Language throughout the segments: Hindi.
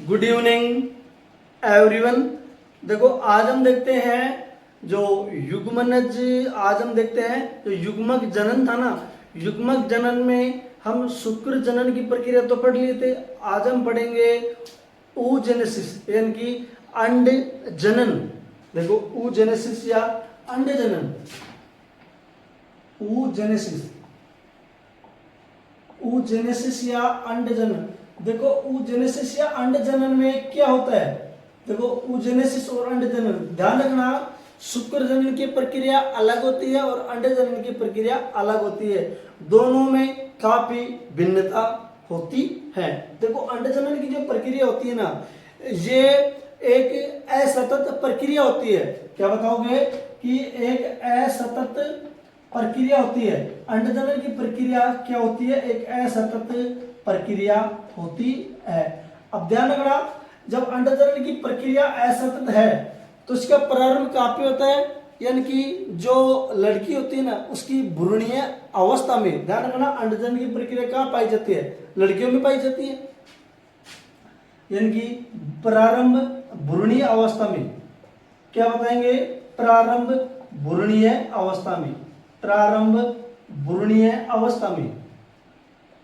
Good evening everyone. देखो आज हम देखते हैं जो युग्मनज, आज हम देखते हैं जो युग्मक जनन था ना, युग्मक जनन में हम शुक्र जनन की प्रक्रिया तो पढ़ लिए थे। आज हम पढ़ेंगे oogenesis यानी कि अंड जनन। देखो oogenesis या अंड जनन, oogenesis, oogenesis या अंड जनन। देखो oogenesis या अंड जनन में क्या होता है, देखो oogenesis और अंड जनन ध्यान रखना, शुक्र जनन की प्रक्रिया अलग होती है और अंड जनन की प्रक्रिया अलग होती है, दोनों में काफी भिन्नता होती है। देखो अंड जनन की जो प्रक्रिया होती है ना, ये एक असतत प्रक्रिया होती है। क्या बताओगे कि एक असतत प्रक्रिया होती है। अंड जनन की प्रक्रिया क्या होती है, एक असतत प्रक्रिया होती है। अब ध्यान रखना, जब अंड जनन की प्रक्रिया असतत है तो इसका प्रारंभ कहाँ पे होता है, यानी कि जो लड़की होती है ना उसकी भ्रूणीय अवस्था में। ध्यान रखना, अंड जनन की प्रक्रिया कहाँ पाई जाती है, लड़कियों में पाई जाती है, यानी कि प्रारंभ भ्रूणीय अवस्था में। क्या बताएंगे, प्रारंभ भ्रूणीय अवस्था में, प्रारंभ भ्रूणीय अवस्था में,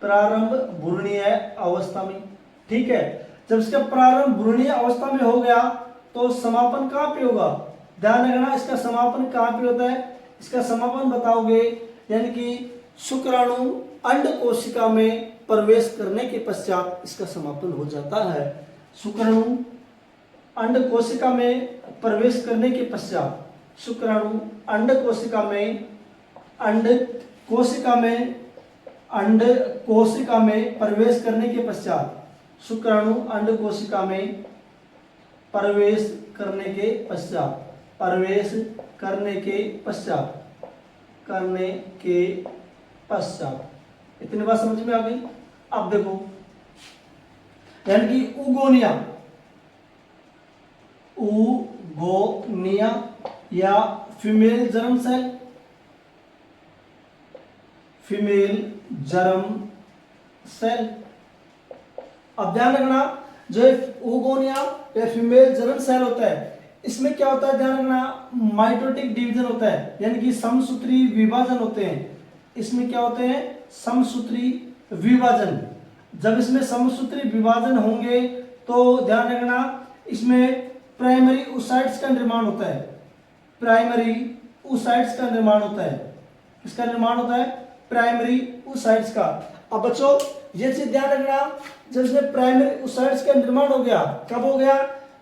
प्रारंभ भ्रूणीय अवस्था में। ठीक है, जब इसका प्रारंभ भ्रूणीय अवस्था में हो गया तो समापन कहाँ पे होगा, ध्यान रखना, इसका समापन कहाँ पे होता है, इसका समापन बताओगे, यानी कि शुक्राणु अंड कोशिका में प्रवेश करने के पश्चात इसका समापन हो जाता है। शुक्राणु अंड कोशिका में प्रवेश करने के पश्चात, शुक्राणु अंड कोशिका में, अंड कोशिका में, अंड कोशिका में प्रवेश करने के पश्चात, शुक्राणु अंड कोशिका में प्रवेश करने के पश्चात, प्रवेश करने के पश्चात, करने के पश्चात, इतनी बात समझ में आ गई। अब देखो, यानी कि उगोनिया, उगोनिया या female germ cell, female germ cell. अब ध्यान रखना, जो oogonia या फीमेल जर्म सेल होता है, इसमें क्या होता है, ध्यान रखना, माइटोटिक डिवीजन होता है, यानी कि समसूत्री विभाजन होते हैं। इसमें क्या होते हैं, समसूत्री विभाजन। जब इसमें समसूत्री विभाजन होंगे तो ध्यान रखना, इसमें प्राइमरी oocytes का निर्माण होता है, प्राइमरी oocytes का निर्माण होता है। किसका निर्माण होता है, प्राइमरी oocytes का। अब बच्चों ये चीज ध्यान रखना, जब इसमें प्राइमरी oocytes का निर्माण हो गया, कब हो गया,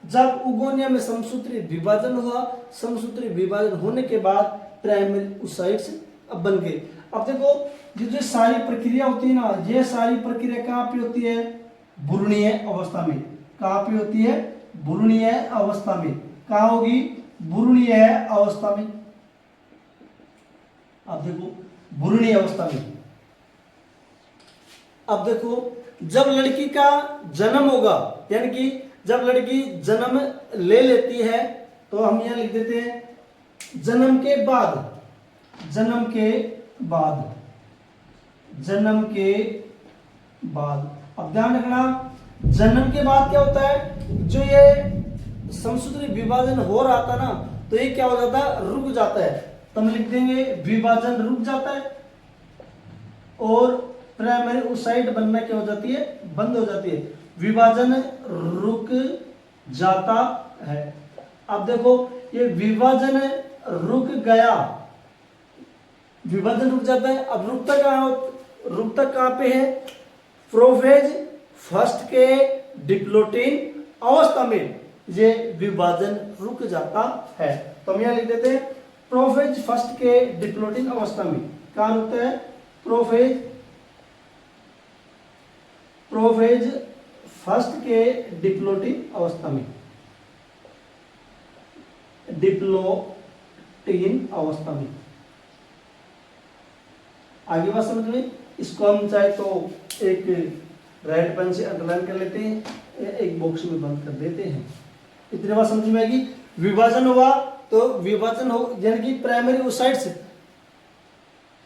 जब उगोनिया में समसूत्री विभाजन हुआ, समसूत्री विभाजन होने के बाद प्राइमरी oocytes अब बन गए। अब देखो ये जो सारी प्रक्रिया होती है ना, ये सारी प्रक्रिया कहाँ पे होती है, भ्रूणीय अवस्था में। कहाँ पे होती है, भ्रूणीय अवस्था में। कहाँ होगी, भ्रूणीय अवस्था में। अब देखो भ्रूणीय अवस्था में। अब देखो जब लड़की का जन्म होगा, यानी कि जब लड़की जन्म ले लेती है तो हम यहां लिख देते हैं जन्म के बाद, जन्म के बाद, जन्म के बाद। अब ध्यान रखना, जन्म के बाद क्या होता है, जो ये समसूत्री विभाजन हो रहा था ना, तो ये क्या हो जाता है, रुक जाता है। तो हम लिख देंगे विभाजन रुक जाता है और प्राइमरी oocyte बनना क्या हो जाती है, बंद हो जाती है, विभाजन रुक जाता है। अब देखो ये विभाजन रुक गया, विभाजन रुक जाता है। अब रुकता कहाँ, रुकता कहाँ पे है, प्रोफेज फर्स्ट के डिप्लोटिन अवस्था में ये विभाजन रुक जाता है। तो हम यहां लिख देते हैं प्रोफेज फर्स्ट के डिप्लोटिन अवस्था में। कहाँ रुकता है, प्रोफेज, प्रोफेज फर्स्ट के डिप्लोटिन अवस्था में, डिप्लोटिन अवस्था में। आगे बात समझ में, इसको हम चाहे तो एक रेड पेन से अंडरलाइन कर लेते हैं या एक बॉक्स में बंद कर देते हैं। इतनी बात समझ में आएगी। विभाजन हुआ तो विभाजन हो, यानी कि प्राइमरी oocytes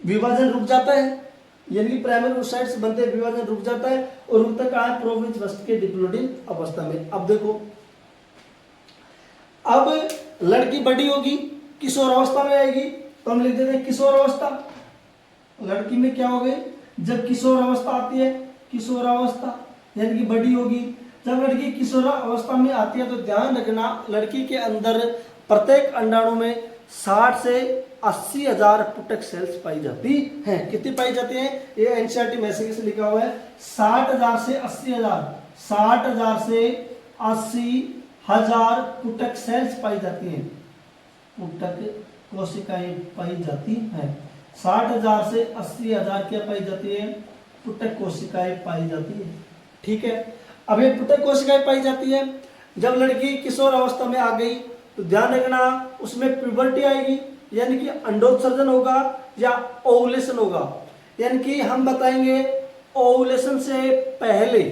विभाजन रुक जाता है, यानी कि प्राइमरी oocytes बनते विभाजन रुक जाता है और रुकता कहाँ है, प्रोविंस के डिप्लोइडिन अवस्था में। अब देखो, अब लड़की बड़ी होगी, किशोर अवस्था में आएगी, तो हम लिख देते हैं किशोर अवस्था। लड़की में क्या हो गई, जब किशोर अवस्था आती है, किशोर अवस्था यानी कि बड़ी होगी। जब लड़की किशोर अवस्था में आती है तो ध्यान रखना, लड़की के अंदर प्रत्येक अंडाणु में 60 से 80 हजार पुटक सेल्स पाई जाती हैं। कितनी पाई जाती हैं, ये एनसीईआरटी मैसेज से लिखा हुआ है, 60,000 से 80,000, 60,000 से 80,000 पुटक सेल्स पाई जाती हैं, पुटक कोशिकाएं पाई जाती हैं। 60,000 से 80,000 क्या पाई जाती है, पुटक कोशिकाएं पाई जाती है। ठीक है, अब ये पुटक कोशिकाएं पाई जाती है। जब लड़की किशोर अवस्था में आ गई तो ध्यान रखना, उसमें प्यूबर्टी आएगी, यानी कि अंडोत्सर्जन होगा या ओवुलेशन होगा। यानी कि हम बताएंगे ओवुलेशन से पहले,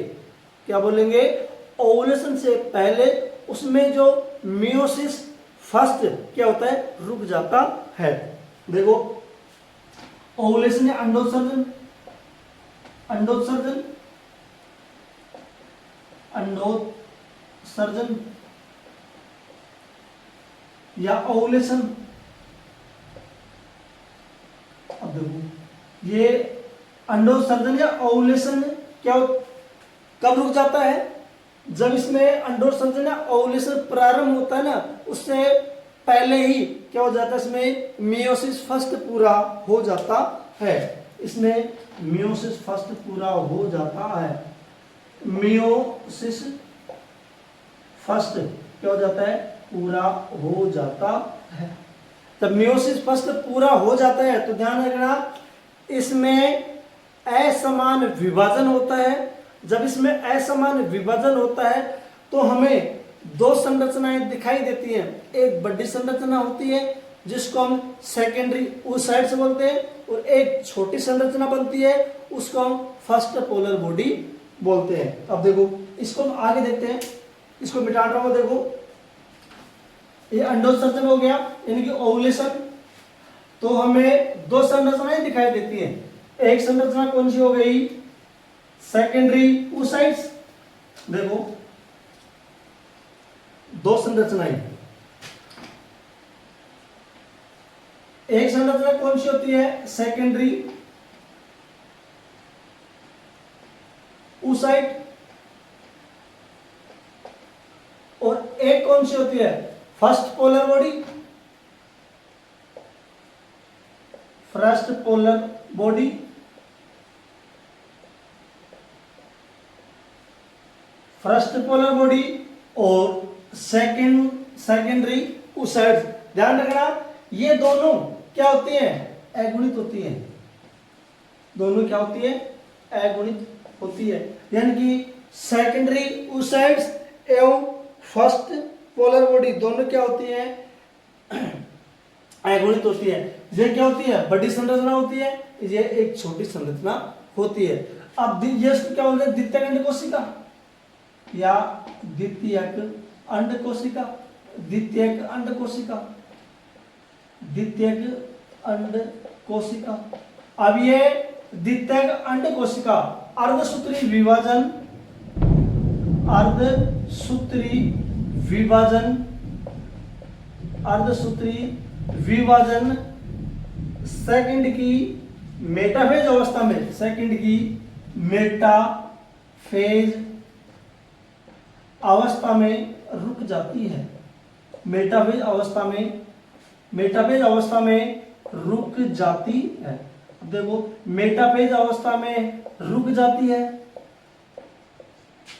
क्या बोलेंगे, ओवुलेशन से पहले उसमें जो मियोसिस फर्स्ट क्या होता है, रुक जाता है। देखो, ओवुलेशन या अंडोत्सर्जन, अंडोत्सर्जन, अंडोत्सर्जन या ओवुलेशन। अब देखो, ये अंडोत्सर्जन या ओवुलेशन क्या कब रुक जाता है, जब इसमें अंडोत्सर्जन या ओवुलेशन प्रारंभ होता है ना, उससे पहले ही क्या हो जाता है, इसमें मियोसिस फर्स्ट पूरा हो जाता है। इसमें मियोसिस फर्स्ट पूरा हो जाता है, मियोसिस फर्स्ट क्या हो जाता है, पूरा हो जाता है। जब मियोसिस फर्स्ट पूरा हो जाता है तो ध्यान रखना, इसमें असमान विभाजन होता है। जब इसमें असमान विभाजन होता है तो हमें दो संरचनाएं दिखाई देती हैं। एक बड़ी संरचना होती है जिसको हम सेकेंडरी oocytes बोलते हैं, और एक छोटी संरचना बनती है उसको हम फर्स्ट पोलर बॉडी बोलते हैं। अब देखो, इसको हम आगे देखते हैं, इसको मिटा रहा हूं। देखो, ये अंडोत्सर्जन हो गया यानी कि ओवुलेशन, तो हमें दो संरचनाएं दिखाई देती हैं। एक संरचना कौन सी हो गई, सेकेंडरी oocytes। देखो, दो संरचनाएं, एक संरचना कौन सी होती है, सेकेंडरी oocyte, और एक कौन सी होती है, first polar body, first polar body. First polar body और सेकेंडरी oocytes। ध्यान रखना, ये दोनों क्या होती हैं, अगुणित होती हैं। दोनों क्या होती है, अगुणित होती है। यानी कि सेकेंडरी oocytes एवं फर्स्ट पोलर बॉडी दोनों क्या होती है, अगुणित होती है। ये क्या होती है, बड़ी संरचना होती है, ये एक छोटी संरचना होती है। अब ये क्या बोलते हैं, द्वितीयक अंड कोशिका या द्वितीयक अंड कोशिका, द्वितीयक अंड कोशिका, द्वितीयक अंड कोशिका। अब ये द्वितीयक अंड कोशिका अर्धसूत्री विभाजन, अर्धसूत्री विभाजन, अर्धसूत्री विभाजन सेकंड की मेटाफेज अवस्था में, सेकंड की मेटाफेज अवस्था में रुक जाती है। मेटाफेज अवस्था में, मेटाफेज अवस्था में रुक जाती है। देखो, मेटाफेज अवस्था में रुक जाती है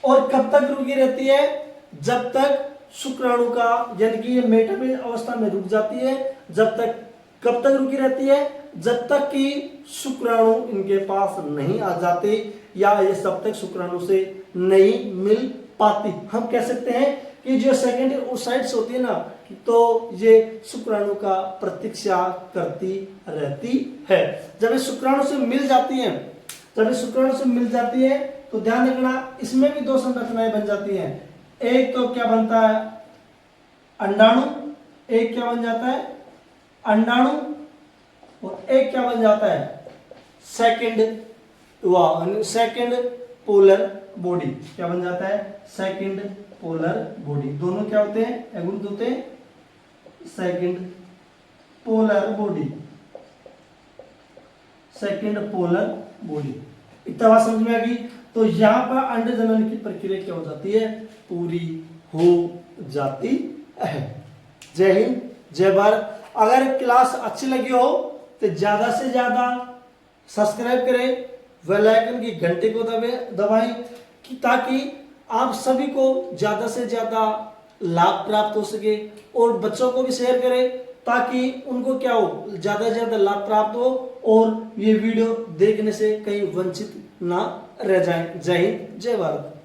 और कब तक रुकी रहती है, जब तक शुक्राणु का, यानी कि ये मेटाफेज अवस्था में रुक जाती है जब तक, कब तक रुकी रहती है, जब तक कि शुक्राणु इनके पास नहीं आ जाते या ये सब तक शुक्राणु से नहीं मिल पाती। हम कह सकते हैं कि जो सेकेंडरी oocytes होती है ना, तो ये शुक्राणु का प्रतीक्षा करती रहती है। जब ये शुक्राणु से मिल जाती है, जब ये शुक्राणु से मिल जाती है तो ध्यान रखना, इसमें भी दो संरचनाएं बन जाती हैं। एक तो क्या बनता है, अंडाणु, एक क्या बन जाता है, अंडाणु, और एक क्या बन जाता है, सेकंड सेकंड पोलर बॉडी। क्या बन जाता है? Second polar body. दोनों क्या होते हैं? अगुणित होते हैं। Second polar body, second polar body. इतना बात समझ में आ गई? तो यहां पर अंड जनन की प्रक्रिया क्या हो जाती है? पूरी हो जाती है। जय हिंद, जय भारत। अगर क्लास अच्छी लगी हो तो ज्यादा से ज्यादा सब्सक्राइब करें, बेल आइकन की घंटे को दबाएं कि ताकि आप सभी को ज्यादा से ज्यादा लाभ प्राप्त हो सके, और बच्चों को भी शेयर करें ताकि उनको क्या हो, ज्यादा से ज्यादा लाभ प्राप्त हो और ये वीडियो देखने से कहीं वंचित ना रह जाएं। जय हिंद, जय भारत।